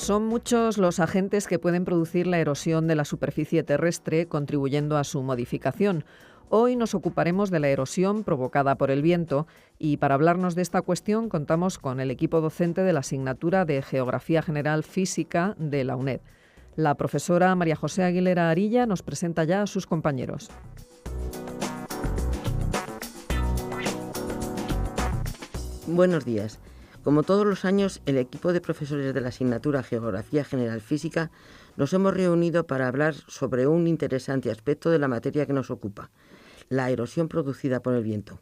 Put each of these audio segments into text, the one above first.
Son muchos los agentes que pueden producir la erosión de la superficie terrestre, contribuyendo a su modificación. Hoy nos ocuparemos de la erosión provocada por el viento y para hablarnos de esta cuestión contamos con el equipo docente de la asignatura de Geografía General Física de la UNED. La profesora María José Aguilera Arilla nos presenta ya a sus compañeros. Buenos días. Como todos los años, el equipo de profesores de la asignatura Geografía General Física nos hemos reunido para hablar sobre un interesante aspecto de la materia que nos ocupa, la erosión producida por el viento.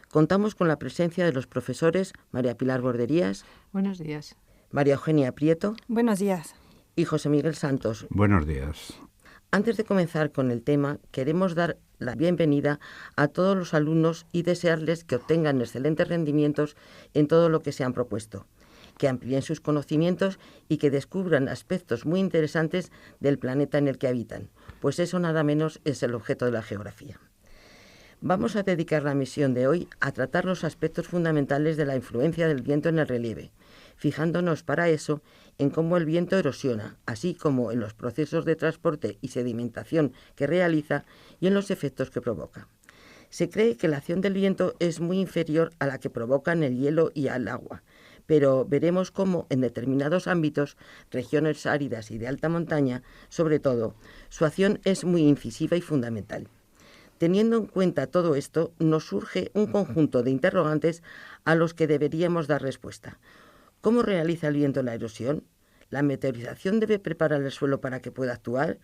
Contamos con la presencia de los profesores María Pilar Borderías. Buenos días. María Eugenia Prieto. Buenos días. Y José Miguel Santos. Buenos días. Antes de comenzar con el tema, queremos dar la bienvenida a todos los alumnos y desearles que obtengan excelentes rendimientos en todo lo que se han propuesto, que amplíen sus conocimientos y que descubran aspectos muy interesantes del planeta en el que habitan, pues eso nada menos es el objeto de la geografía. Vamos a dedicar la misión de hoy a tratar los aspectos fundamentales de la influencia del viento en el relieve, fijándonos para eso en cómo el viento erosiona, así como en los procesos de transporte y sedimentación que realiza y en los efectos que provoca. Se cree que la acción del viento es muy inferior a la que provocan el hielo y el agua, pero veremos cómo en determinados ámbitos, regiones áridas y de alta montaña, sobre todo, su acción es muy incisiva y fundamental. Teniendo en cuenta todo esto, nos surge un conjunto de interrogantes a los que deberíamos dar respuesta. ¿Cómo realiza el viento la erosión? ¿La meteorización debe preparar el suelo para que pueda actuar?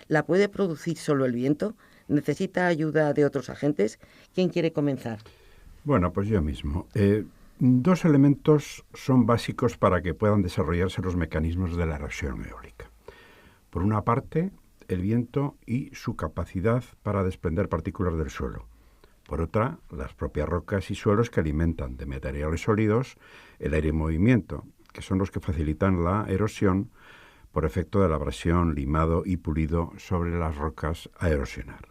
¿La puede producir solo el viento? ¿Necesita ayuda de otros agentes? ¿Quién quiere comenzar? Bueno, pues yo mismo. Dos elementos son básicos para que puedan desarrollarse los mecanismos de la erosión eólica. Por una parte, el viento y su capacidad para desprender partículas del suelo. Por otra, las propias rocas y suelos que alimentan de materiales sólidos el aire en movimiento, que son los que facilitan la erosión por efecto de la abrasión, limado y pulido sobre las rocas a erosionar.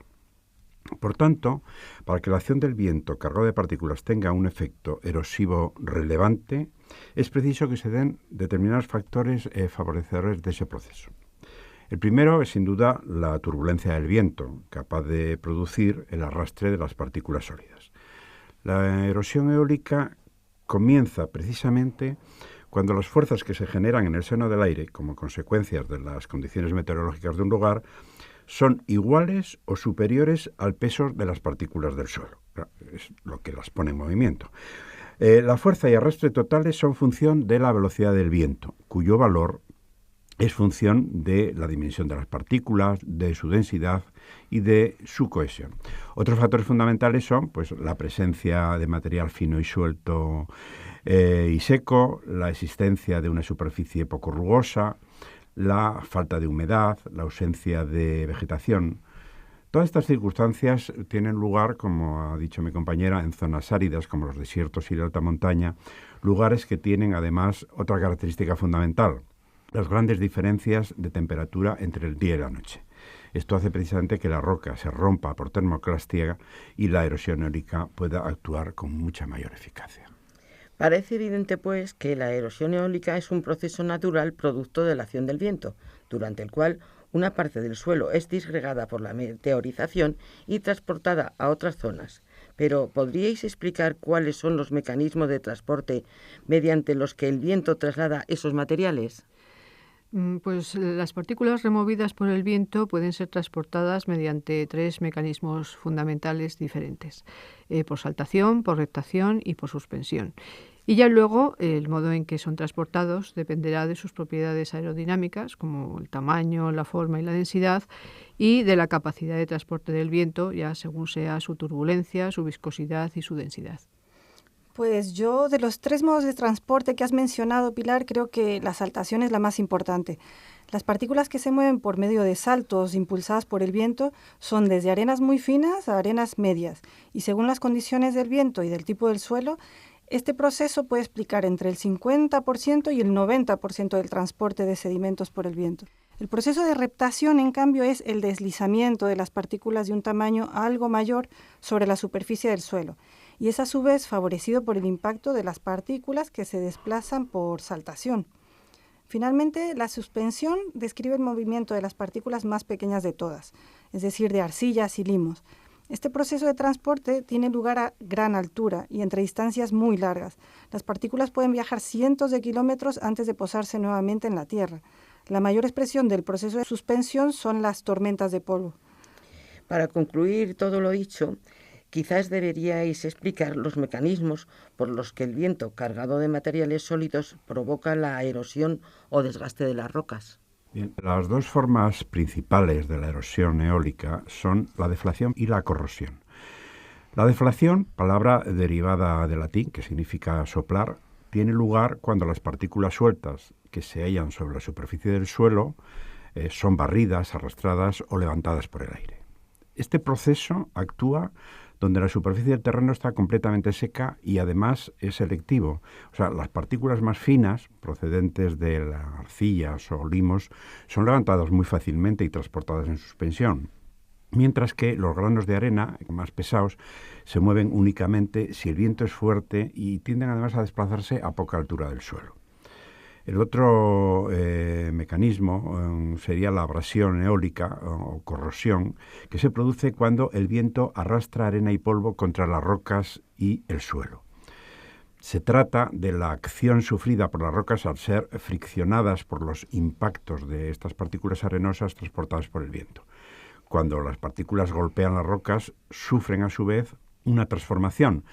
Por tanto, para que la acción del viento cargado de partículas tenga un efecto erosivo relevante, es preciso que se den determinados factores favorecedores de ese proceso. El primero es, sin duda, la turbulencia del viento, capaz de producir el arrastre de las partículas sólidas. La erosión eólica comienza precisamente cuando las fuerzas que se generan en el seno del aire, como consecuencias de las condiciones meteorológicas de un lugar, son iguales o superiores al peso de las partículas del suelo. Es lo que las pone en movimiento. La fuerza y arrastre totales son función de la velocidad del viento, cuyo valor es función de la dimensión de las partículas, de su densidad y de su cohesión. Otros factores fundamentales son pues, la presencia de material fino y suelto y seco, la existencia de una superficie poco rugosa, la falta de humedad, la ausencia de vegetación. Todas estas circunstancias tienen lugar, como ha dicho mi compañera, en zonas áridas como los desiertos y la alta montaña, lugares que tienen además otra característica fundamental: las grandes diferencias de temperatura entre el día y la noche. Esto hace precisamente que la roca se rompa por termoclastia y la erosión eólica pueda actuar con mucha mayor eficacia. Parece evidente, pues, que la erosión eólica es un proceso natural producto de la acción del viento, durante el cual una parte del suelo es disgregada por la meteorización y transportada a otras zonas. Pero, ¿podríais explicar cuáles son los mecanismos de transporte mediante los que el viento traslada esos materiales? Pues las partículas removidas por el viento pueden ser transportadas mediante tres mecanismos fundamentales diferentes: por saltación, por reptación y por suspensión. Y ya luego el modo en que son transportados dependerá de sus propiedades aerodinámicas, como el tamaño, la forma y la densidad, y de la capacidad de transporte del viento, ya según sea su turbulencia, su viscosidad y su densidad. Pues yo, de los tres modos de transporte que has mencionado, Pilar, creo que la saltación es la más importante. Las partículas que se mueven por medio de saltos impulsadas por el viento son desde arenas muy finas a arenas medias, y según las condiciones del viento y del tipo del suelo, este proceso puede explicar entre el 50% y el 90% del transporte de sedimentos por el viento. El proceso de reptación, en cambio, es el deslizamiento de las partículas de un tamaño algo mayor sobre la superficie del suelo, y es a su vez favorecido por el impacto de las partículas que se desplazan por saltación. Finalmente, la suspensión describe el movimiento de las partículas más pequeñas de todas, es decir, de arcillas y limos. Este proceso de transporte tiene lugar a gran altura y entre distancias muy largas. Las partículas pueden viajar cientos de kilómetros antes de posarse nuevamente en la Tierra. La mayor expresión del proceso de suspensión son las tormentas de polvo. Para concluir todo lo dicho, quizás deberíais explicar los mecanismos por los que el viento cargado de materiales sólidos provoca la erosión o desgaste de las rocas. Bien, las dos formas principales de la erosión eólica son la deflación y la corrosión. La deflación, palabra derivada del latín, que significa soplar, tiene lugar cuando las partículas sueltas que se hallan sobre la superficie del suelo son barridas, arrastradas o levantadas por el aire. Este proceso actúa donde la superficie del terreno está completamente seca y además es selectivo. O sea, las partículas más finas, procedentes de las arcillas o limos, son levantadas muy fácilmente y transportadas en suspensión, mientras que los granos de arena, más pesados, se mueven únicamente si el viento es fuerte y tienden además a desplazarse a poca altura del suelo. El otro mecanismo sería la abrasión eólica o corrosión, que se produce cuando el viento arrastra arena y polvo contra las rocas y el suelo. Se trata de la acción sufrida por las rocas al ser friccionadas por los impactos de estas partículas arenosas transportadas por el viento. Cuando las partículas golpean las rocas, sufren a su vez una transformación,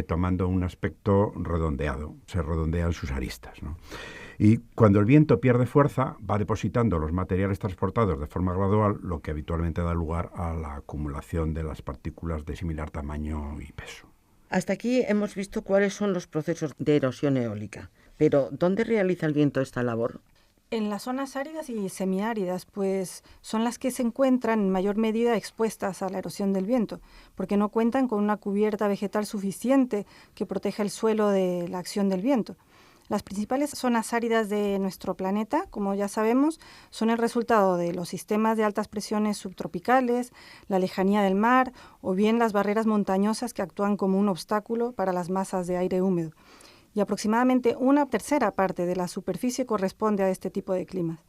tomando un aspecto redondeado. Se redondean sus aristas, ¿no? Y cuando el viento pierde fuerza, va depositando los materiales transportados de forma gradual, lo que habitualmente da lugar a la acumulación de las partículas de similar tamaño y peso. Hasta aquí hemos visto cuáles son los procesos de erosión eólica. Pero, ¿dónde realiza el viento esta labor? En las zonas áridas y semiáridas, pues son las que se encuentran en mayor medida expuestas a la erosión del viento, porque no cuentan con una cubierta vegetal suficiente que proteja el suelo de la acción del viento. Las principales zonas áridas de nuestro planeta, como ya sabemos, son el resultado de los sistemas de altas presiones subtropicales, la lejanía del mar o bien las barreras montañosas que actúan como un obstáculo para las masas de aire húmedo. Y aproximadamente una tercera parte de la superficie corresponde a este tipo de climas.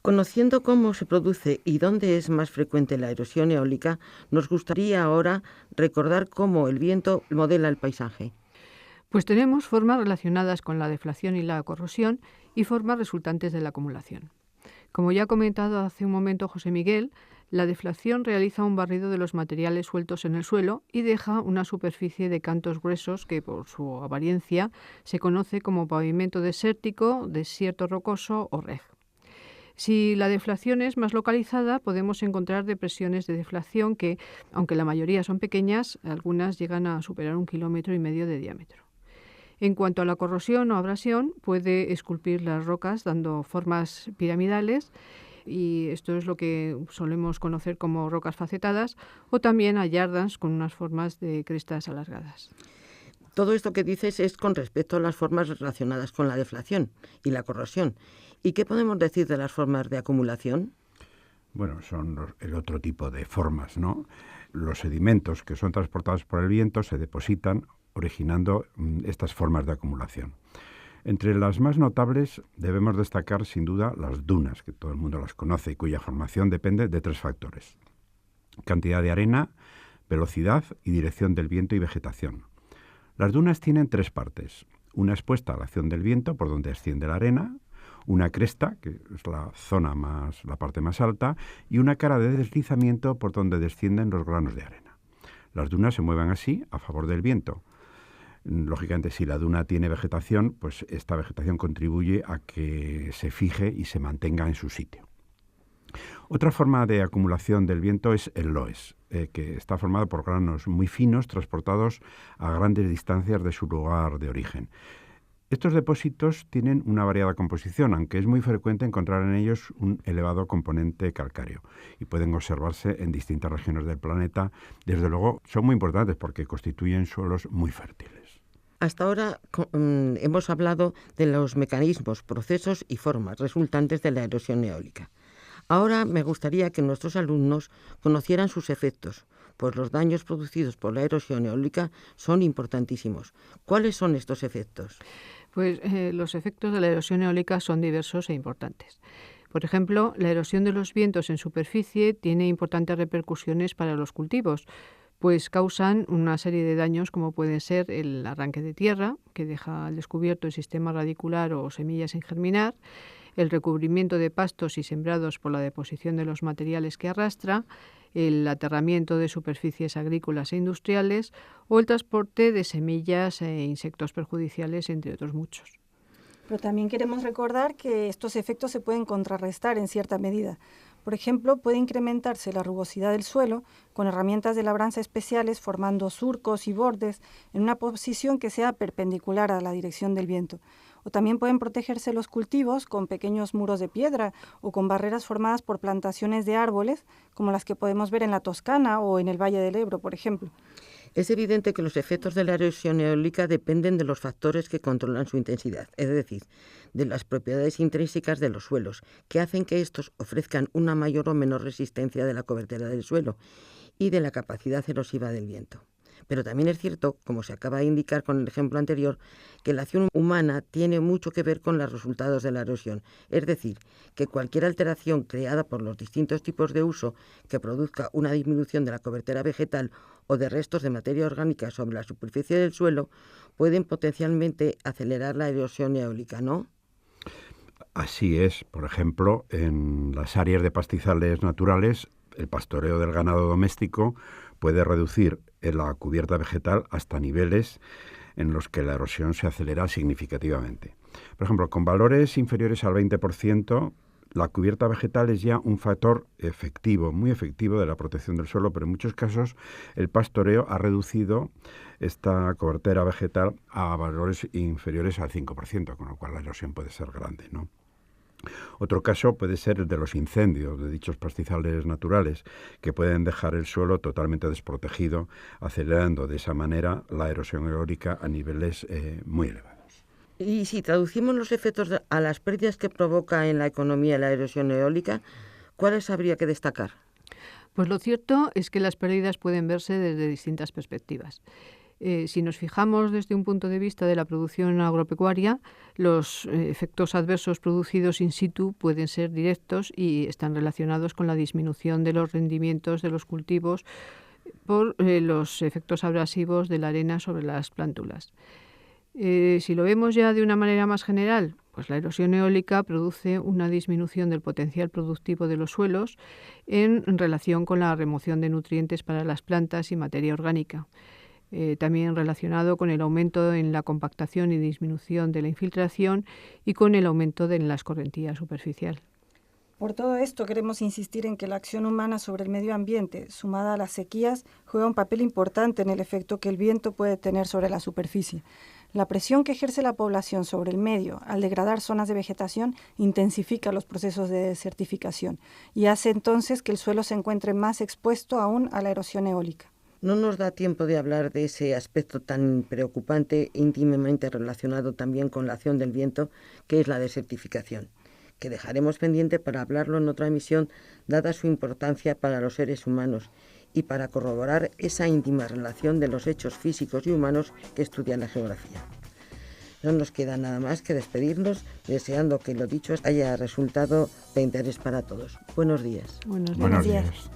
Conociendo cómo se produce y dónde es más frecuente la erosión eólica, nos gustaría ahora recordar cómo el viento modela el paisaje. Pues tenemos formas relacionadas con la deflación y la corrosión y formas resultantes de la acumulación. Como ya ha comentado hace un momento José Miguel, la deflación realiza un barrido de los materiales sueltos en el suelo y deja una superficie de cantos gruesos que, por su apariencia, se conoce como pavimento desértico, desierto rocoso o reg. Si la deflación es más localizada, podemos encontrar depresiones de deflación que, aunque la mayoría son pequeñas, algunas llegan a superar 1,5 kilómetros de diámetro. En cuanto a la corrosión o abrasión, puede esculpir las rocas dando formas piramidales, y esto es lo que solemos conocer como rocas facetadas, o también a yardas con unas formas de crestas alargadas. Todo esto que dices es con respecto a las formas relacionadas con la deflación y la corrosión. ¿Y qué podemos decir de las formas de acumulación? Bueno, son el otro tipo de formas, ¿no? Los sedimentos que son transportados por el viento se depositan, originando estas formas de acumulación. Entre las más notables debemos destacar sin duda las dunas, que todo el mundo las conoce y cuya formación depende de 3 factores: cantidad de arena, velocidad y dirección del viento y vegetación. Las dunas tienen 3 partes: una expuesta a la acción del viento por donde asciende la arena, una cresta, que es la parte más alta, y una cara de deslizamiento por donde descienden los granos de arena. Las dunas se mueven así a favor del viento. Lógicamente, si la duna tiene vegetación, pues esta vegetación contribuye a que se fije y se mantenga en su sitio. Otra forma de acumulación del viento es el loess, que está formado por granos muy finos transportados a grandes distancias de su lugar de origen. Estos depósitos tienen una variada composición, aunque es muy frecuente encontrar en ellos un elevado componente calcáreo y pueden observarse en distintas regiones del planeta. Desde luego, son muy importantes porque constituyen suelos muy fértiles. Hasta ahora hemos hablado de los mecanismos, procesos y formas resultantes de la erosión eólica. Ahora me gustaría que nuestros alumnos conocieran sus efectos, pues los daños producidos por la erosión eólica son importantísimos. ¿Cuáles son estos efectos? Pues los efectos de la erosión eólica son diversos e importantes. Por ejemplo, la erosión de los vientos en superficie tiene importantes repercusiones para los cultivos, pues causan una serie de daños como pueden ser el arranque de tierra, que deja al descubierto el sistema radicular o semillas sin germinar, el recubrimiento de pastos y sembrados por la deposición de los materiales que arrastra, el aterramiento de superficies agrícolas e industriales o el transporte de semillas e insectos perjudiciales, entre otros muchos. Pero también queremos recordar que estos efectos se pueden contrarrestar en cierta medida. Por ejemplo, puede incrementarse la rugosidad del suelo con herramientas de labranza especiales formando surcos y bordes en una posición que sea perpendicular a la dirección del viento. O también pueden protegerse los cultivos con pequeños muros de piedra o con barreras formadas por plantaciones de árboles, como las que podemos ver en la Toscana o en el Valle del Ebro, por ejemplo. Es evidente que los efectos de la erosión eólica dependen de los factores que controlan su intensidad, es decir, de las propiedades intrínsecas de los suelos, que hacen que estos ofrezcan una mayor o menor resistencia de la cobertura del suelo y de la capacidad erosiva del viento. Pero también es cierto, como se acaba de indicar con el ejemplo anterior, que la acción humana tiene mucho que ver con los resultados de la erosión. Es decir, que cualquier alteración creada por los distintos tipos de uso que produzca una disminución de la cobertura vegetal o de restos de materia orgánica sobre la superficie del suelo pueden potencialmente acelerar la erosión eólica, ¿no? Así es. Por ejemplo, en las áreas de pastizales naturales, el pastoreo del ganado doméstico puede reducir la cubierta vegetal hasta niveles en los que la erosión se acelera significativamente. Por ejemplo, con valores inferiores al 20%, la cubierta vegetal es ya un factor efectivo, muy efectivo de la protección del suelo, pero en muchos casos el pastoreo ha reducido esta cobertura vegetal a valores inferiores al 5%, con lo cual la erosión puede ser grande, ¿no? Otro caso puede ser el de los incendios de dichos pastizales naturales, que pueden dejar el suelo totalmente desprotegido, acelerando de esa manera la erosión eólica a niveles muy elevados. Y si traducimos los efectos a las pérdidas que provoca en la economía la erosión eólica, ¿cuáles habría que destacar? Pues lo cierto es que las pérdidas pueden verse desde distintas perspectivas. Si nos fijamos desde un punto de vista de la producción agropecuaria, los efectos adversos producidos in situ pueden ser directos y están relacionados con la disminución de los rendimientos de los cultivos por los efectos abrasivos de la arena sobre las plántulas. Si lo vemos ya de una manera más general, pues la erosión eólica produce una disminución del potencial productivo de los suelos en relación con la remoción de nutrientes para las plantas y materia orgánica. También relacionado con el aumento en la compactación y disminución de la infiltración y con el aumento de la escorrentía superficial. Por todo esto queremos insistir en que la acción humana sobre el medio ambiente, sumada a las sequías, juega un papel importante en el efecto que el viento puede tener sobre la superficie. La presión que ejerce la población sobre el medio al degradar zonas de vegetación intensifica los procesos de desertificación y hace entonces que el suelo se encuentre más expuesto aún a la erosión eólica. No nos da tiempo de hablar de ese aspecto tan preocupante, íntimamente relacionado también con la acción del viento, que es la desertificación, que dejaremos pendiente para hablarlo en otra emisión, dada su importancia para los seres humanos y para corroborar esa íntima relación de los hechos físicos y humanos que estudia la geografía. No nos queda nada más que despedirnos, deseando que lo dicho haya resultado de interés para todos. Buenos días. Buenos días. Buenos días.